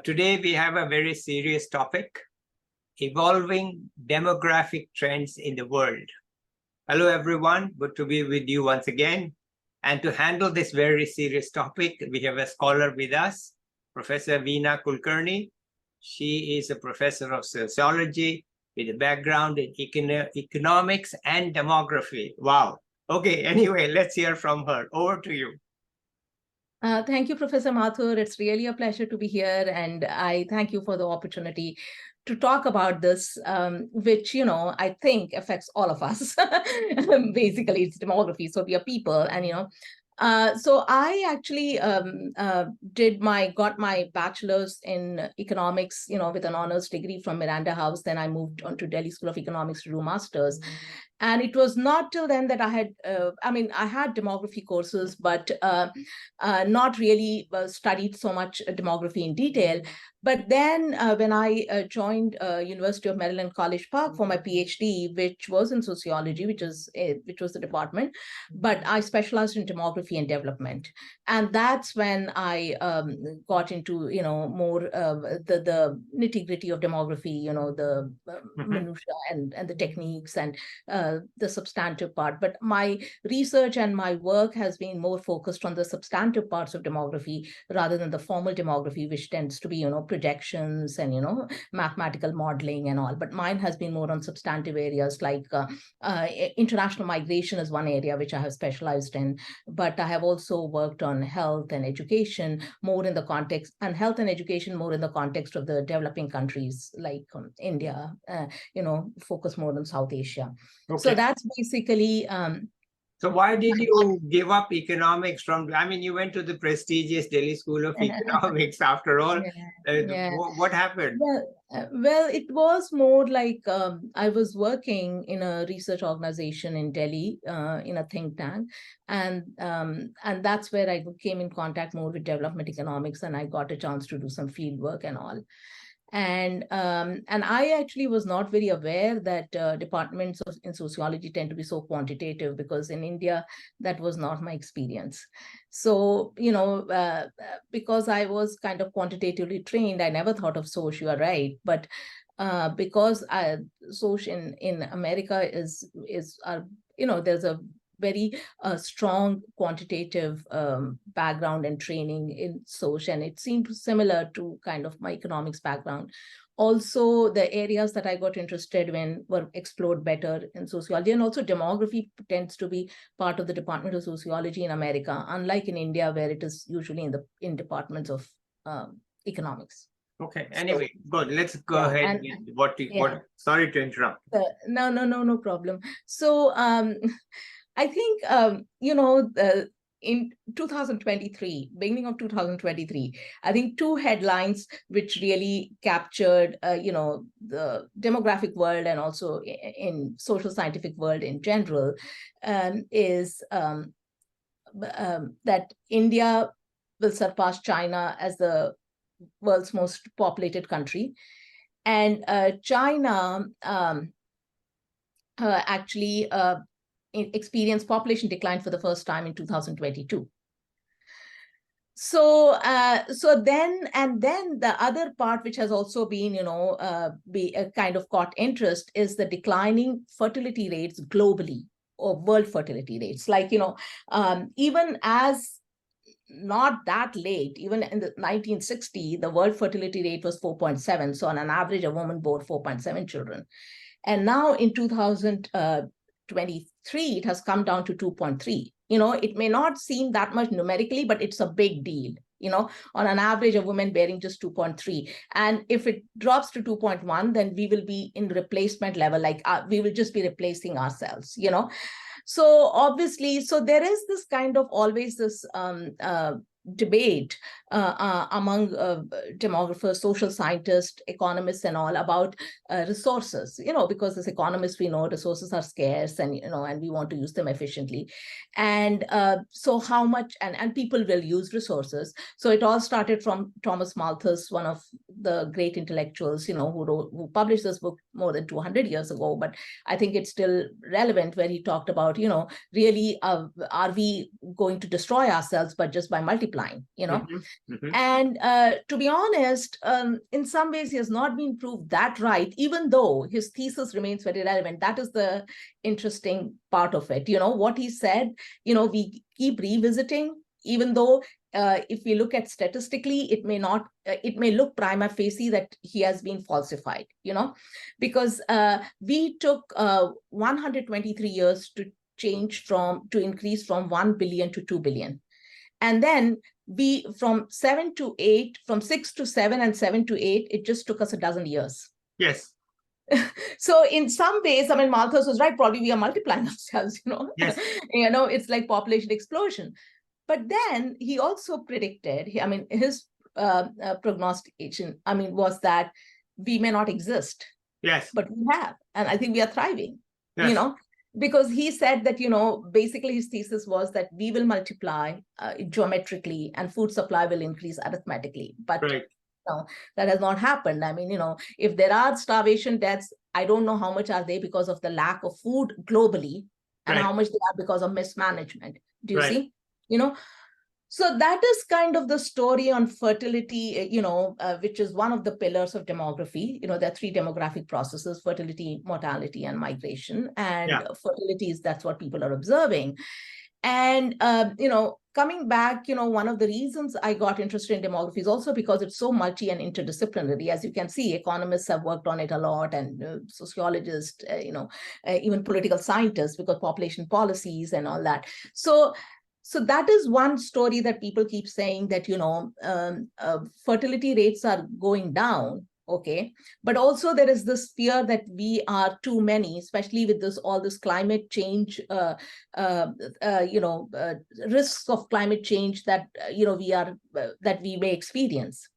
Today we have a very serious topic, evolving demographic trends in the world. Hello everyone, good to be with you once again. And to handle this very serious topic, we have a scholar with us, Professor Veena Kulkarni. She is a professor of sociology with a background in economics and demography. Wow. Okay, anyway, let's hear from her. Over to you. Thank you, Professor Mathur. It's really a pleasure to be here, and I thank you for the opportunity to talk about this, which, I think affects all of us. Basically, it's demography, so we are people, and so I actually got my bachelor's in economics, with an honors degree from Miranda House. Then I moved on to Delhi School of Economics to do master's. And it was not till then that I had demography courses, but not really studied so much demography in detail. But then when I joined University of Maryland College Park for my PhD, which was in sociology, which was the department, but I specialized in demography and development. And that's when I got into, more the nitty-gritty of demography, the minutiae and the techniques and the substantive part. But my research and my work has been more focused on the substantive parts of demography rather than the formal demography, which tends to be, projections and, mathematical modeling and all. But mine has been more on substantive areas like international migration is one area which I have specialized in. But I have also worked on health and education more in the context, and health and education more in the context of the developing countries like India, focus more on South Asia. Okay. So that's basically. So why did you give up economics you went to the prestigious Delhi School of Economics after all. What happened? Well, it was more like I was working in a research organization in Delhi, in a think tank. And that's where I came in contact more with development economics, and I got a chance to do some field work and all. And I actually was not very aware that departments in sociology tend to be so quantitative, because in India, that was not my experience. So, because I was kind of quantitatively trained, I never thought of soc, you are right. But because soc in America is there's a very strong quantitative background and training in soc, and it seemed similar to kind of my economics background. Also, the areas that I got interested in were explored better in sociology, and also demography tends to be part of the Department of Sociology in America, unlike in India, where it is usually in departments of economics. Okay. Anyway, good. Let's go ahead with sorry to interrupt. No problem. So I think, in 2023, beginning of 2023, I think two headlines which really captured, the demographic world and also in social scientific world in general, is that India will surpass China as the world's most populated country. And China actually experienced population decline for the first time in 2022. So then the other part, which has also been, kind of caught interest, is the declining fertility rates globally, or world fertility rates. Like, even as not that late, even in the 1960s, the world fertility rate was 4.7. So on an average, a woman bore 4.7 children. And now in 2023, it has come down to 2.3. It may not seem that much numerically, but it's a big deal. On an average, a woman bearing just 2.3. And if it drops to 2.1, then we will be in replacement level, like we will just be replacing ourselves, So obviously, so there is this kind of always this debate among demographers, social scientists, economists and all about resources, because as economists, we know resources are scarce, and, and we want to use them efficiently. And so how much, and people will use resources. So it all started from Thomas Malthus, one of the great intellectuals, who published this book more than 200 years ago, but I think it's still relevant, where he talked about, really, are we going to destroy ourselves, but just by multiplying multiplying, Mhm. And to be honest, in some ways, he has not been proved that right, even though his thesis remains very relevant. That is the interesting part of it. What he said, we keep revisiting, even though if we look at statistically, it may look prima facie that he has been falsified, because we took 123 years to increase from 1 billion to 2 billion. And then we from 6 to 7 and 7 to 8, it just took us a dozen years. Yes. So in some ways, I mean, Malthus was right, probably we are multiplying ourselves, Yes. It's like population explosion. But then he also predicted, his prognostication, was that we may not exist. Yes. But we have, and I think we are thriving, Yes. because he said that, basically his thesis was that we will multiply geometrically and food supply will increase arithmetically. But right. That has not happened. If there are starvation deaths, I don't know how much are they because of the lack of food globally and how much they are because of mismanagement. Do you see? So that is kind of the story on fertility, which is one of the pillars of demography. There are three demographic processes: fertility, mortality, and migration. And fertility is, that's what people are observing. And, coming back, one of the reasons I got interested in demography is also because it's so multi and interdisciplinary. As you can see, economists have worked on it a lot, and sociologists, even political scientists, because population policies and all that. So that is one story that people keep saying, that, fertility rates are going down. Okay. But also there is this fear that we are too many, especially with all this climate change, risks of climate change that, that we may experience.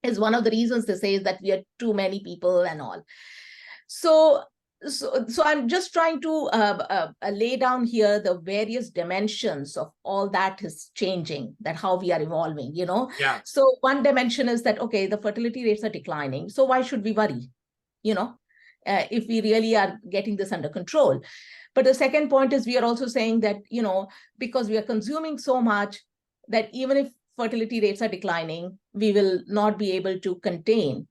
Is one of the reasons they say is that we are too many people and all. So I'm just trying to lay down here the various dimensions of all that is changing, that how we are evolving, So one dimension is that, okay, the fertility rates are declining. So why should we worry, if we really are getting this under control? But the second point is, we are also saying that, because we are consuming so much, that even if fertility rates are declining, we will not be able to contain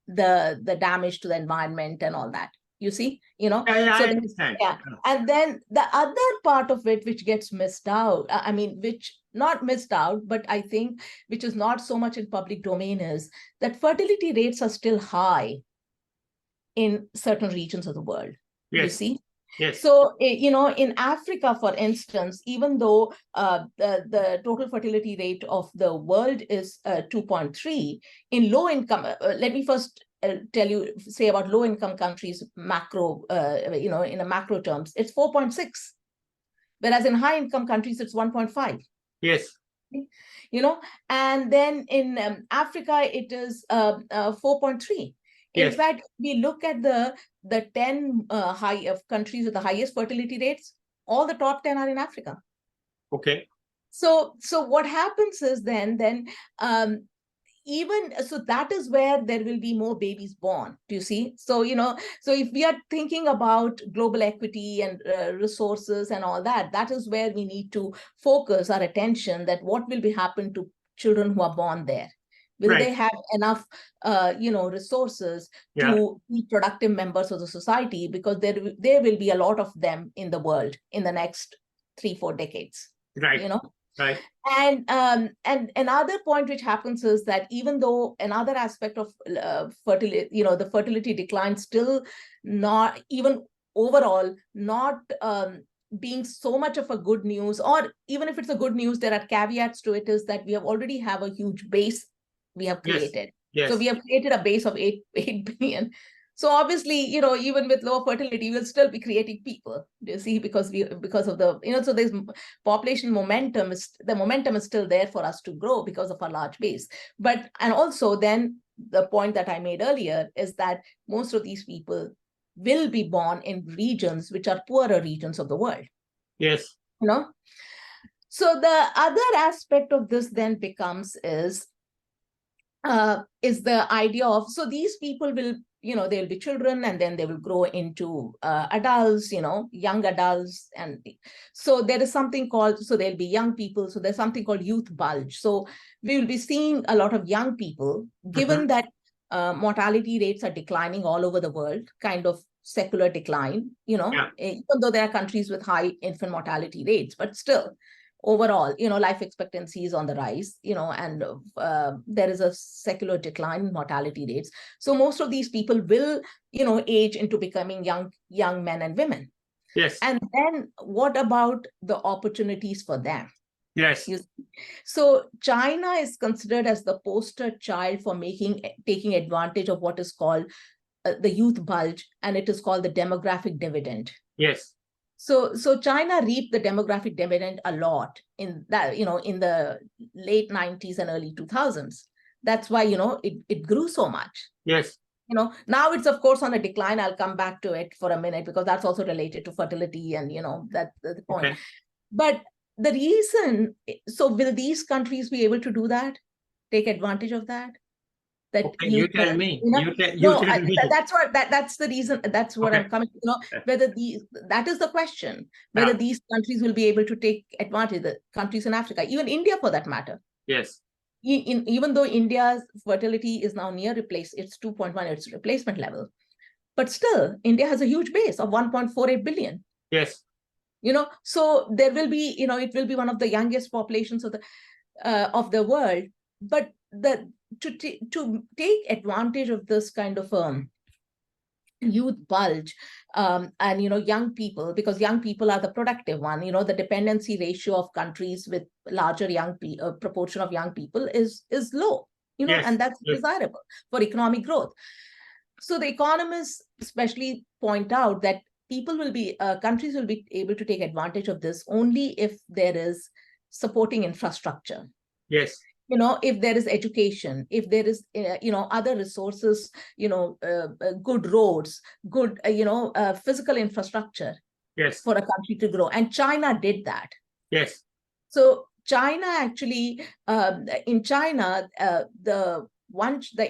the damage to the environment and all that. You see, I understand. And then the other part of it, which gets missed out, which not missed out, but I think which is not so much in public domain, is that fertility rates are still high in certain regions of the world. Yes. You see? Yes. So, in Africa, for instance, even though the total fertility rate of the world is 2.3, in low income, let me first say about low income countries, macro, in a macro terms, it's 4.6, whereas in high income countries, it's 1.5. Yes. And then in Africa, it is 4.3. In fact, we look at the 10 countries with the highest fertility rates, all the top 10 are in Africa. Okay. So what happens is then that is where there will be more babies born. Do you see? So, so if we are thinking about global equity and resources and all that, that is where we need to focus our attention, that what will be happen to children who are born there. Will they have enough, resources to be productive members of the society? Because there will be a lot of them in the world in the next 3-4 decades. Right. Right. And another point which happens is that even though another aspect of fertility, the fertility decline still not even overall not being so much of a good news, or even if it's a good news, there are caveats to it, is that we already have a huge base we have created. Yes. So we have created a base of 8 billion. So obviously, even with lower fertility, we'll still be creating people, you see, because of the, so there's population momentum, the momentum is still there for us to grow because of our large base. And also then the point that I made earlier is that most of these people will be born in regions which are poorer regions of the world. Yes. So the other aspect of this then becomes is the idea of, so these people will, they'll be children, and then they will grow into adults, young adults. And so there is something called, so there'll be young people. So there's something called youth bulge. So we will be seeing a lot of young people, given that mortality rates are declining all over the world, kind of secular decline, even though there are countries with high infant mortality rates, but still overall, life expectancy is on the rise, and there is a secular decline in mortality rates. So most of these people will, age into becoming young men and women. Yes. And then what about the opportunities for them? Yes. So China is considered as the poster child for taking advantage of what is called the youth bulge, and it is called the demographic dividend. Yes. So China reaped the demographic dividend a lot in that, in the late 90s and early 2000s. That's why, it grew so much. Yes. Now it's of course on a decline. I'll come back to it for a minute, because that's also related to fertility and, that's the point. Okay. But the reason, so will these countries be able to do that? Take advantage of that? Okay, you tell me. That's the reason. That's what I'm coming to. Whether that is the question. Whether these countries will be able to take advantage. The countries in Africa, even India, for that matter. Yes. Even though India's fertility is now near it's 2.1, its replacement level, but still India has a huge base of 1.48 billion. Yes. So there will be, it will be one of the youngest populations of the world. But to take advantage of this kind of youth bulge and young people, because young people are the productive one, the dependency ratio of countries with larger proportion of young people is low, and that's desirable for economic growth. So the economists especially point out that countries will be able to take advantage of this only if there is supporting infrastructure. Yes. If there is education, if there is, other resources, good roads, good, physical infrastructure. Yes. For a country to grow. And China did that. Yes. So China actually, in China, the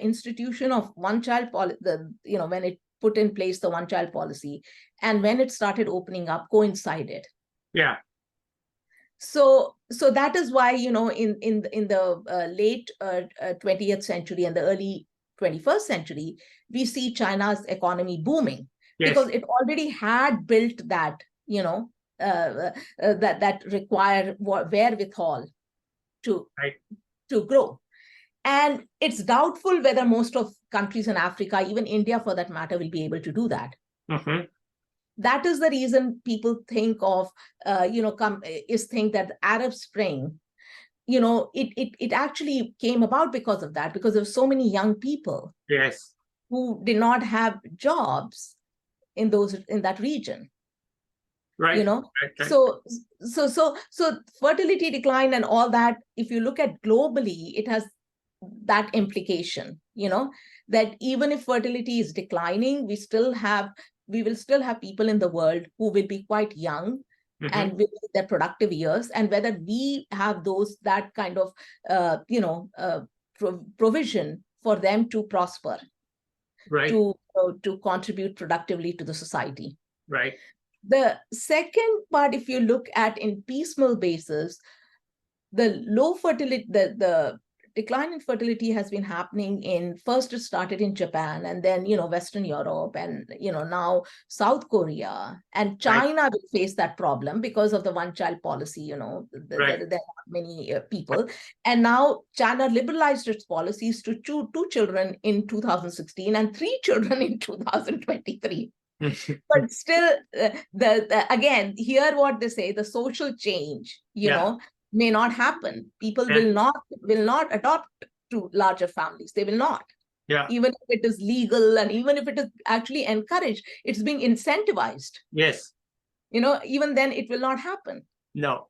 institution of one child policy, when it put in place the one child policy, and when it started opening up, coincided. Yeah. So that is why, in the late 20th century and the early 21st century, we see China's economy booming, because it already had built that, that require wherewithal to grow. And it's doubtful whether most of countries in Africa, even India for that matter, will be able to do that. That is the reason people think of, think that the Arab Spring, it actually came about because of that, because there were so many young people who did not have jobs in that region. Right. So fertility decline and all that, if you look at globally, it has that implication, that even if fertility is declining, we will still have people in the world who will be quite young and with their productive years, and whether we have that kind of provision for them to prosper, to contribute productively to the society. Right. The second part, if you look at in piecemeal basis, the low fertility, the decline in fertility has been happening first it started in Japan, and then, Western Europe, and, now South Korea, and China will face that problem because of the one-child policy, there are not many people. And now China liberalized its policies to 2 children in 2016 and 3 children in 2023. But still, again, hear what they say, the social change, may not happen. People will not adopt to larger families. They will not. Even if it is legal, and even if it is actually encouraged, it's being incentivized. Yes. Even then it will not happen. No.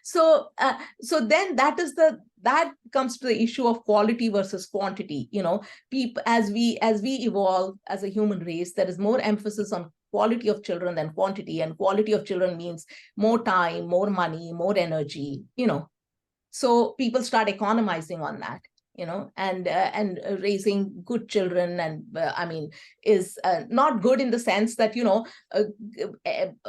So then that comes to the issue of quality versus quantity. People, as we evolve as a human race, there is more emphasis on quality of children than quantity, and quality of children means more time, more money, more energy. So people start economizing on that. and raising good children, and I mean, is not good in the sense that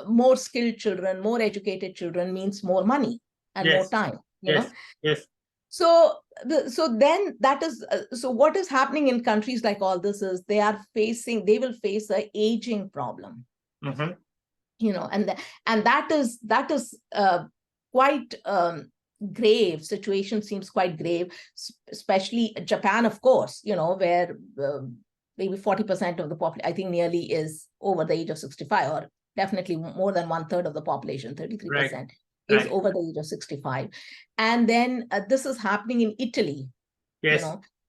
more skilled children, more educated children means more money and more Yes. time. Yes. Yes. So then that is so what is happening in countries like all this is they will face a aging problem. Mm-hmm. And that is quite grave. Situation seems quite grave, especially Japan, of course, where maybe 40% of the population, I think nearly, is over the age of 65, or definitely more than 1/3 of the population, 33%, is over the age of 65. And then this is happening in Italy. Yes.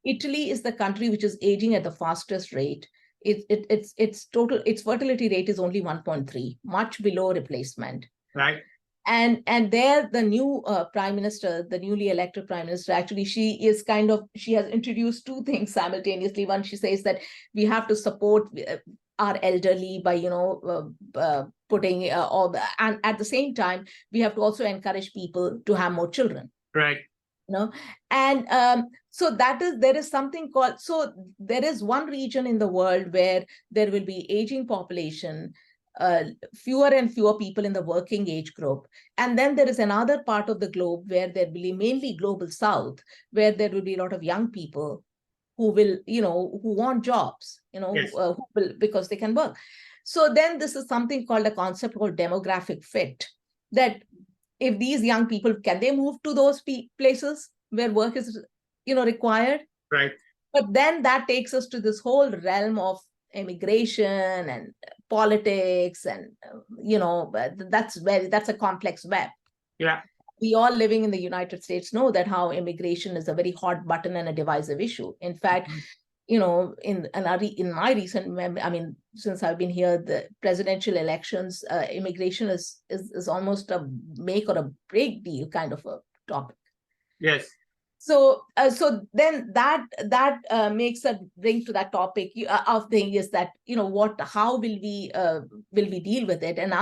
Italy is the country which is aging at the fastest rate. Its fertility rate is only 1.3, much below replacement. Right. And there, the new prime minister, the newly elected prime minister, actually, she has introduced two things simultaneously. One, she says that we have to support our elderly by putting all the, and at the same time we have to also encourage people to have more children. Right. And so there is something called, so there is one region in the world where there will be aging population, fewer and fewer people in the working age group. And then there is another part of the globe where there will be, mainly global south, where there will be a lot of young people who will, who want jobs, Yes. who will, because they can work. So then this is something called a concept called demographic fit, that if these young people, can they move to those places where work is, required? Right. But then that takes us to this whole realm of immigration and politics, and that's a complex web. Yeah. We all living in the United States know that how immigration is a very hot button and a divisive issue. In fact, in my recent, I mean, since I've been here, the presidential elections, immigration is almost a make or a break deal kind of a topic. Yes. So then that makes a bring to that topic of thing is that how will we deal with it, and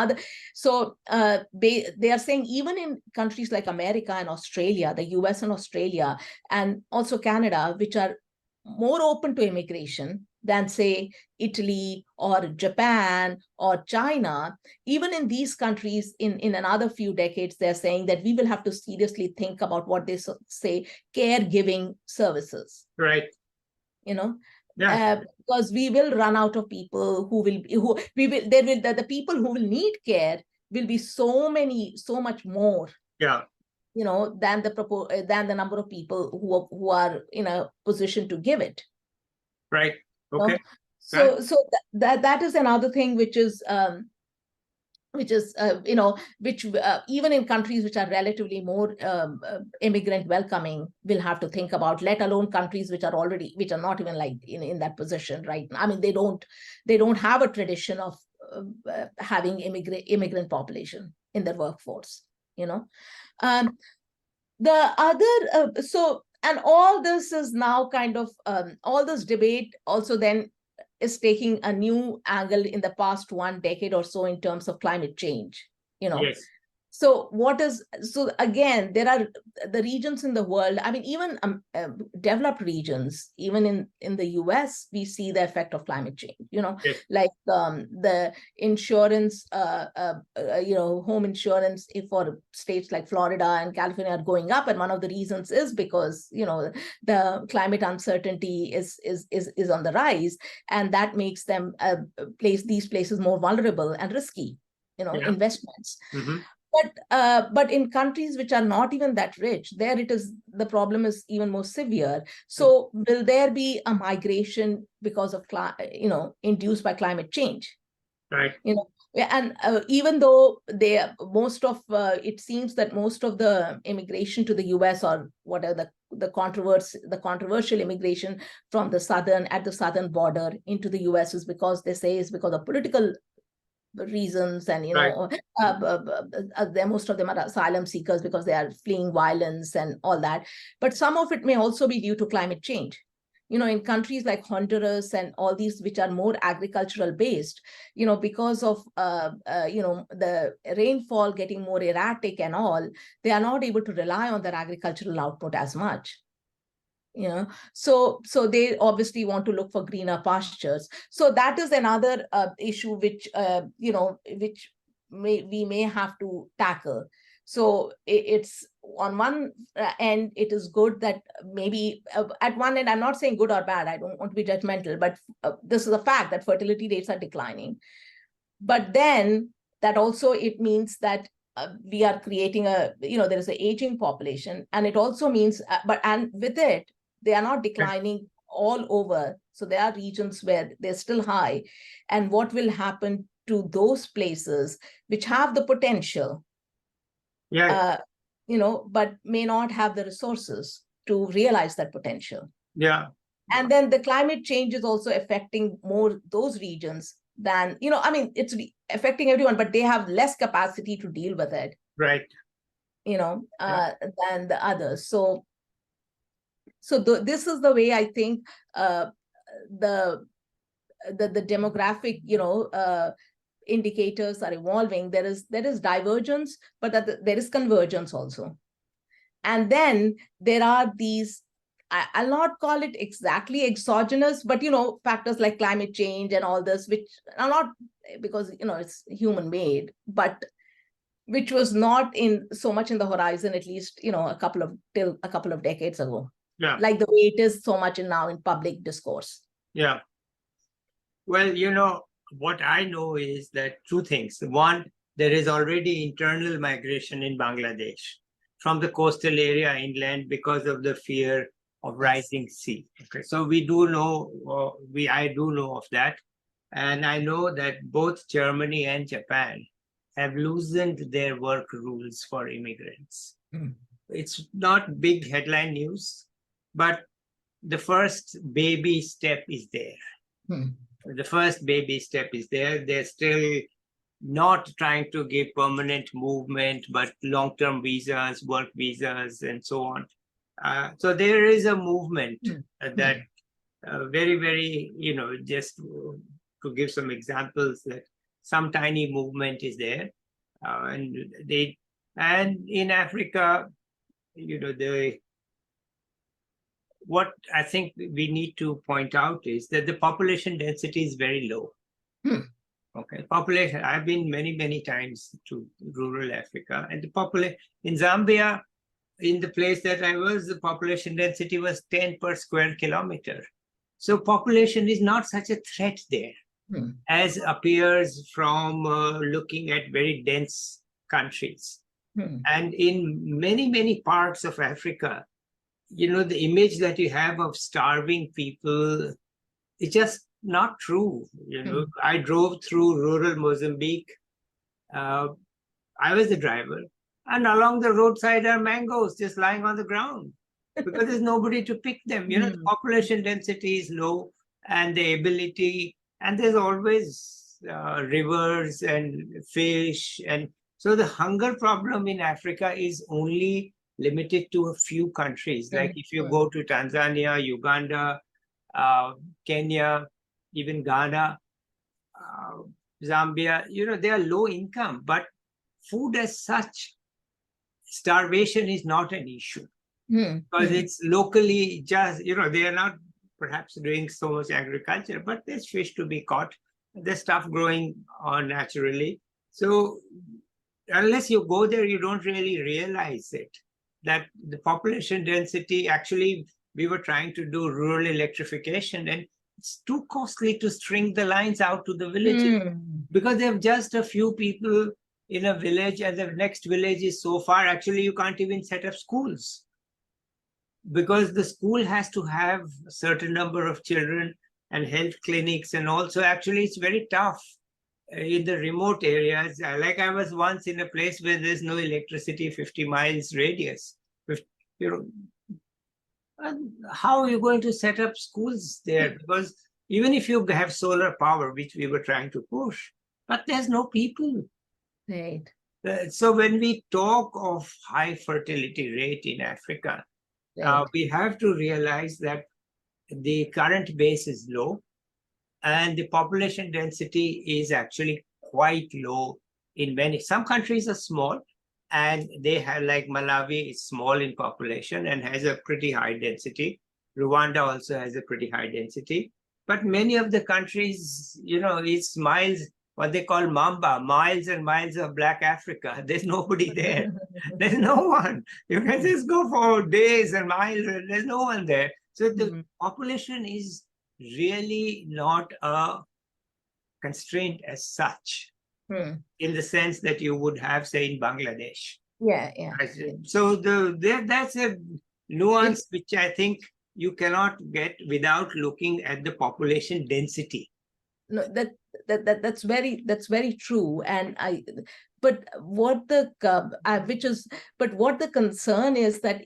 they are saying even in countries like America and Australia, the US and Australia, and also Canada, which are more open to immigration than, say, Italy or Japan or China, even in these countries, in another few decades, they're saying that we will have to seriously think about what they say caregiving services. Right. Because we will run out of people the people who will need care will be so much more. Yeah. Than the number of people who are in a position to give it. Right. Okay. So that is another thing which is even in countries which are relatively more immigrant welcoming, will have to think about, let alone countries which are not even like in that position right now. I mean, they don't have a tradition of having immigrant population in their workforce. The other and all this is now kind of all this debate also then is taking a new angle in the past 1 decade or so in terms of climate change. Yes. So again, there are the regions in the world, I mean, even developed regions, even in the US, we see the effect of climate change, Yes. like the insurance, home insurance for states like Florida and California are going up. And one of the reasons is because, the climate uncertainty is on the rise. And that makes them these places more vulnerable and risky, investments. Mm-hmm. But in countries which are not even that rich, there the problem is even more severe. So will there be a migration because of induced by climate change? Right. And even though it seems that most of the immigration to the US, or whatever the controversial immigration from the southern border into the US, is because of political reasons, and most of them are asylum seekers because they are fleeing violence and all that. But some of it may also be due to climate change. In countries like Honduras and all these which are more agricultural based, because of the rainfall getting more erratic and all, they are not able to rely on their agricultural output as much. So they obviously want to look for greener pastures. So that is another issue which which we may have to tackle. So it's on one end, it is good that maybe at one end, I'm not saying good or bad, I don't want to be judgmental, but this is a fact that fertility rates are declining. But then that also, it means that we are creating there is an aging population, and it also means, and with it, they are not declining all over. So there are regions where they're still high. And what will happen to those places which have the potential, Yeah. But may not have the resources to realize that potential? Yeah. And then the climate change is also affecting more those regions than, it's affecting everyone, but they have less capacity to deal with it. Right. Than the others. So this is the way I think the demographic, indicators are evolving. There is divergence, but there is convergence also. And then there are these, I'll not call it exactly exogenous, but factors like climate change and all this, which are not, because it's human made, but which was not in so much in the horizon, at least a couple of decades ago. Yeah. Like the way it is so much now in public discourse. Yeah. Well, what I know is that two things. One, there is already internal migration in Bangladesh from the coastal area inland because of the fear of rising sea. Okay, so we do know, I do know of that. And I know that both Germany and Japan have loosened their work rules for immigrants. It's not big headline news, but the first baby step is there. The first baby step is there. They're still not trying to give permanent movement, but long-term visas, work visas, and so on. So there is a movement that very, very, just to give some examples, that some tiny movement is there. And in Africa, what I think we need to point out is that the population density is very low. Okay, population. I've been many, many times to rural Africa, and the population in Zambia, in the place that I was, the population density was 10 per square kilometer. So population is not such a threat there, as appears from looking at very dense countries. And in many, many parts of Africa, the image that you have of starving people is just not true. I drove through rural Mozambique. I was the driver, and along the roadside are mangoes just lying on the ground because there's nobody to pick them. The population density is low, and the ability, and there's always rivers and fish, and so the hunger problem in Africa is only limited to a few countries. Like if you go to Tanzania, Uganda, Kenya, even Ghana, Zambia, they are low income, but food as such, starvation is not an issue because it's locally just, they are not perhaps doing so much agriculture, but there's fish to be caught. There's stuff growing on naturally. So unless you go there, you don't really realize it. That the population density, actually, we were trying to do rural electrification, and it's too costly to string the lines out to the villages because they have just a few people in a village, and the next village is so far. Actually, you can't even set up schools because the school has to have a certain number of children and health clinics, and also actually it's very tough in the remote areas. Like I was once in a place where there's no electricity, 50 miles radius. How are you going to set up schools there? Because even if you have solar power, which we were trying to push, but there's no people. Right. So when we talk of high fertility rate in Africa, we have to realize that the current base is low, and the population density is actually quite low in some countries are small, and they have, like Malawi is small in population and has a pretty high density. Rwanda also has a pretty high density. But many of the countries, it's miles, what they call Mamba, miles and miles of Black Africa. There's nobody there. There's no one. You can just go for days and miles, and there's no one there. So the population is really not a constraint as such, in the sense that you would have, say, in Bangladesh. Yeah. So that's a nuance which I think you cannot get without looking at the population density. No, that's very true. And but what the concern is that,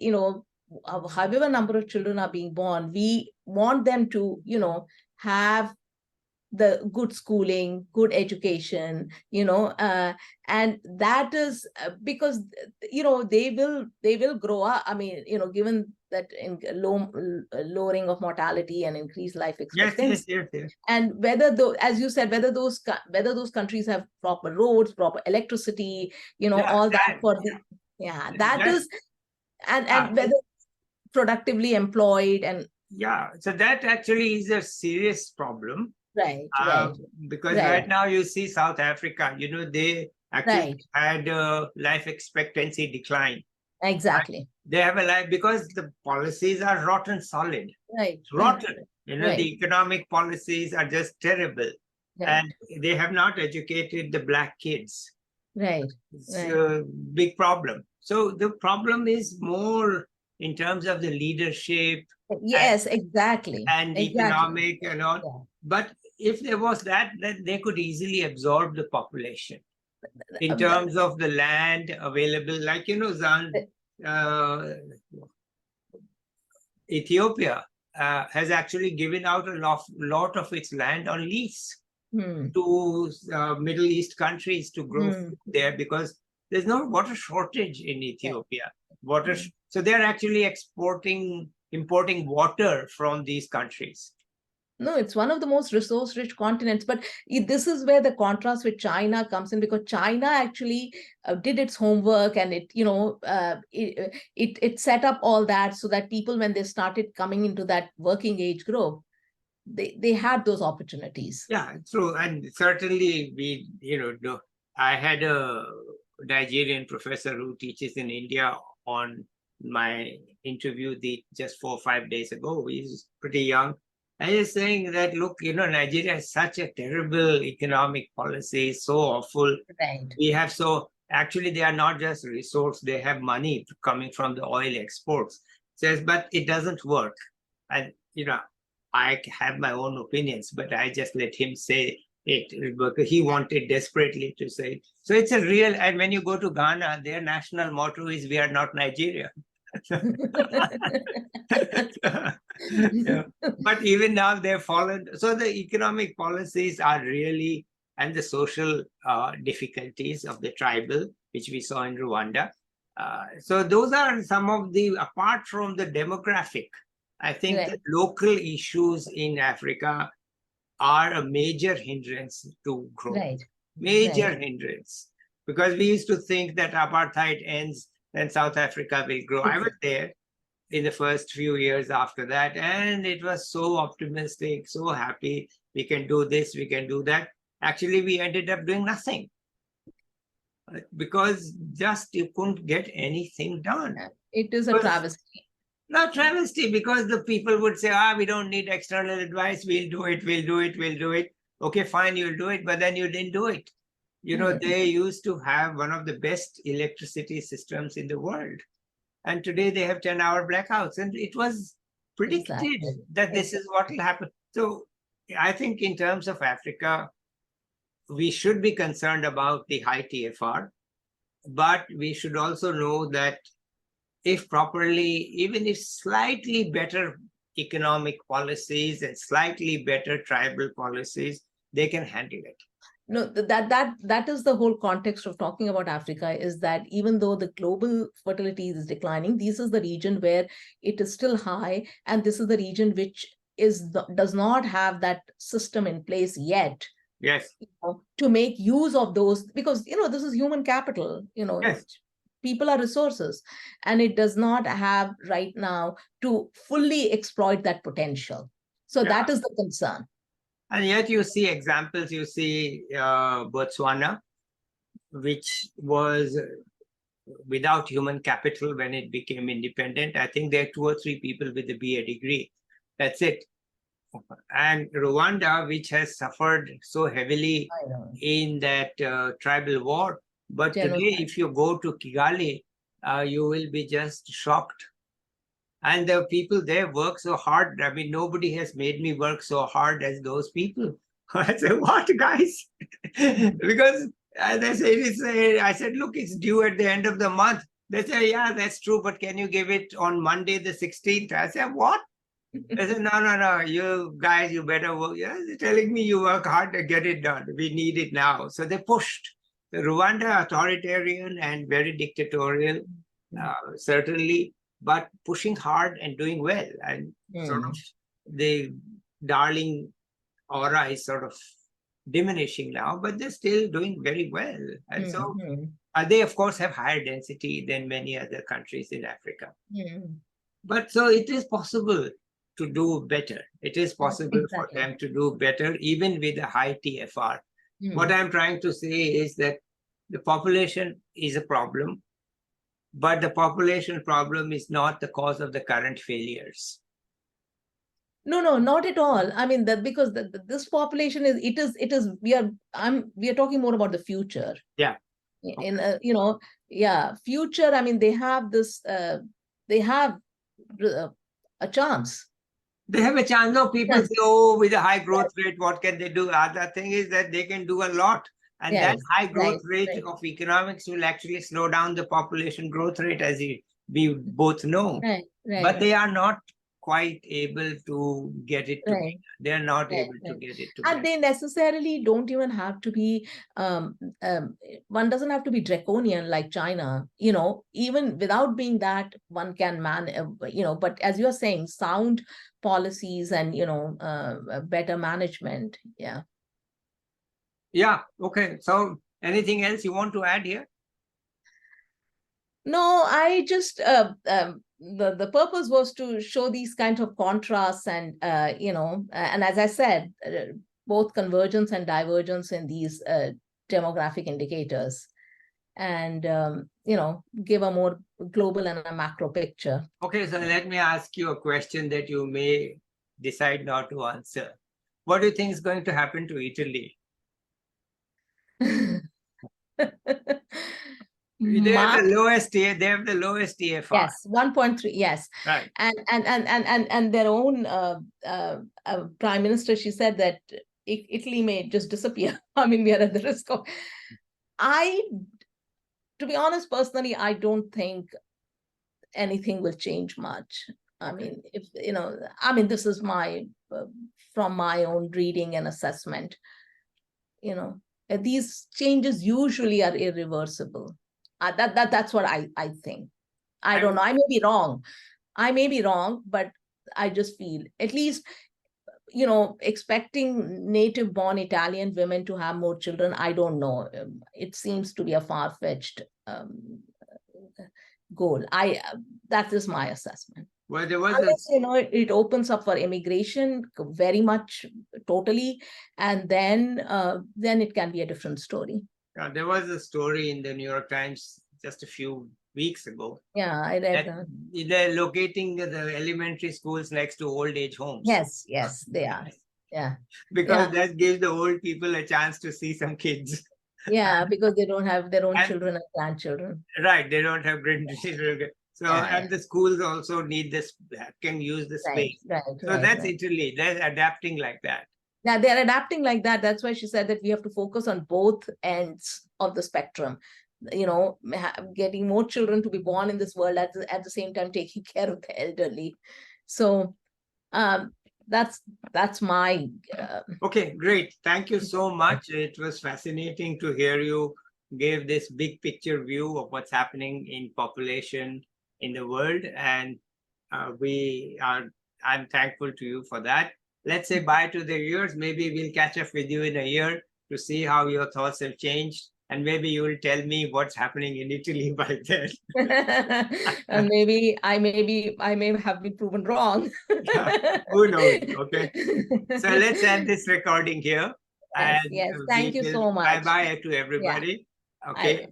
however number of children are being born, we want them to, have the good schooling, good education, and that is because, they will grow up. I mean, given that in lowering of mortality and increased life expectancy. Yes. And whether as you said, whether those countries have proper roads, proper electricity, all that for the, and whether productively employed and. Yeah, so that actually is a serious problem. Right. Because right now you see South Africa, they actually had a life expectancy decline. Exactly. They have a life because the policies are rotten solid. Right. Rotten. The economic policies are just terrible. And they have not educated the Black kids. Right. It's a big problem. So the problem is more in terms of the leadership. Yes, exactly. And economic and all. Yeah. But if there was that, then they could easily absorb the population in terms of the land available. Like, Ethiopia has actually given out a lot of its land on lease to Middle East countries to grow food there, because there's no water shortage in Ethiopia. So they're actually importing water from these countries. No, it's one of the most resource-rich continents. But this is where the contrast with China comes in, because China actually did its homework, and it set up all that so that people, when they started coming into that working age group, they had those opportunities. Yeah, true. And certainly I had a Nigerian professor who teaches in India on my interview just 4 or 5 days ago. He's pretty young. And he's saying that, look, Nigeria has such a terrible economic policy, so awful. Right. Actually, they are not just resource, they have money coming from the oil exports. Says, but it doesn't work. And, I have my own opinions, but I just let him say it because he wanted desperately to say it. So it's a real, and when you go to Ghana, their national motto is, "We are not Nigeria." But even now they've fallen. So the economic policies are really, and the social difficulties of the tribal, which we saw in Rwanda. So those are some of the, apart from the demographic, I think the local issues in Africa are a major hindrance to growth. Major hindrance. Because we used to think that apartheid ends, then South Africa will grow. I was there in the first few years after that, and it was so optimistic, so happy. We can do this, we can do that. Actually, we ended up doing nothing. Because just you couldn't get anything done. It is a travesty. Not travesty, because the people would say, we don't need external advice. We'll do it. Okay, fine, you'll do it, but then you didn't do it. They used to have one of the best electricity systems in the world. And today they have 10-hour blackouts. And it was predicted that this is what will happen. So I think in terms of Africa, we should be concerned about the high TFR, but we should also know that if properly, even if slightly better economic policies and slightly better tribal policies, they can handle it. No, that is the whole context of talking about Africa, is that even though the global fertility is declining, this is the region where it is still high, and this is the region which does not have that system in place yet. Yes. To make use of those, because this is human capital. Yes. people are resources, and it does not have right now to fully exploit that potential. So Yeah. that is the concern. And yet you see examples, you see Botswana, which was without human capital when it became independent. I think there are 2 or 3 people with a BA degree. That's it. And Rwanda, which has suffered so heavily in that tribal war. But today, if you go to Kigali, you will be just shocked. And the people there work so hard. I mean, nobody has made me work so hard as those people. I said, what, guys? Because as I said, I said, look, it's due at the end of the month. They say, yeah, that's true, but can you give it on Monday the 16th? I said, what? They said, no, you guys, you better work. Yeah, they're telling me you work hard to get it done. We need it now. So they pushed. The Rwanda, authoritarian and very dictatorial, certainly, but pushing hard and doing well. And sort of the darling aura is sort of diminishing now, but they're still doing very well. And so they, of course, have higher density than many other countries in Africa. But so it is possible to do better. It is possible for them to do better, even with a high TFR. What I'm trying to say is that the population is a problem, but the population problem is not the cause of the current failures. No, not at all. I mean, that because this population we are talking more about the future. Yeah. In future. I mean, they have this. They have a chance. They have a chance. No, people say, oh, with a high growth rate, what can they do? Other thing is that they can do a lot. And that high growth rate of economics will actually slow down the population growth rate, as we both know. But they are not quite able to get it together. They are not able to get it together. And they necessarily don't even have to be, one doesn't have to be draconian like China, even without being that, one can but as you're saying, sound policies and, better management. Yeah. Yeah. Okay. So anything else you want to add here? No, I just, the purpose was to show these kinds of contrasts and, and as I said, both convergence and divergence in these demographic indicators, and, give a more global and a macro picture. Okay, so let me ask you a question that you may decide not to answer. What do you think is going to happen to Italy? They have the lowest TFR. Yes, 1.3. Yes, right. And their own prime minister, she said that Italy may just disappear. I mean, we are at the risk of. To be honest, personally, I don't think anything will change much. I mean, this is my from my own reading and assessment. These changes usually are irreversible. That's what I think. I don't know. I may be wrong, but I just feel, at least, expecting native-born Italian women to have more children, I don't know. It seems to be a far-fetched goal. That is my assessment. Well, there was unless, it opens up for immigration very much, totally, and then it can be a different story. There was a story in the New York Times just a few weeks ago. Yeah, I read that. They're locating the elementary schools next to old age homes. Yes, they are. Yeah. Because that gives the old people a chance to see some kids. Yeah, because they don't have their own children and grandchildren. Right, they don't have grandchildren. So, and the schools also need this, can use the space. So that's Italy. They're adapting like that. Yeah, they're adapting like that. That's why she said that we have to focus on both ends of the spectrum. Getting more children to be born in this world, at the same time taking care of the elderly. So that's my. Okay, great. Thank you so much. It was fascinating to hear you give this big picture view of what's happening in population in the world, and I'm thankful to you for that. Let's say bye to the viewers. Maybe we'll catch up with you in a year to see how your thoughts have changed and maybe you will tell me what's happening in Italy by then. And maybe I may have been proven wrong. Who knows? Okay. So let's end this recording here. Yes, And yes. we Thank you will so much. bye-bye to everybody. Okay.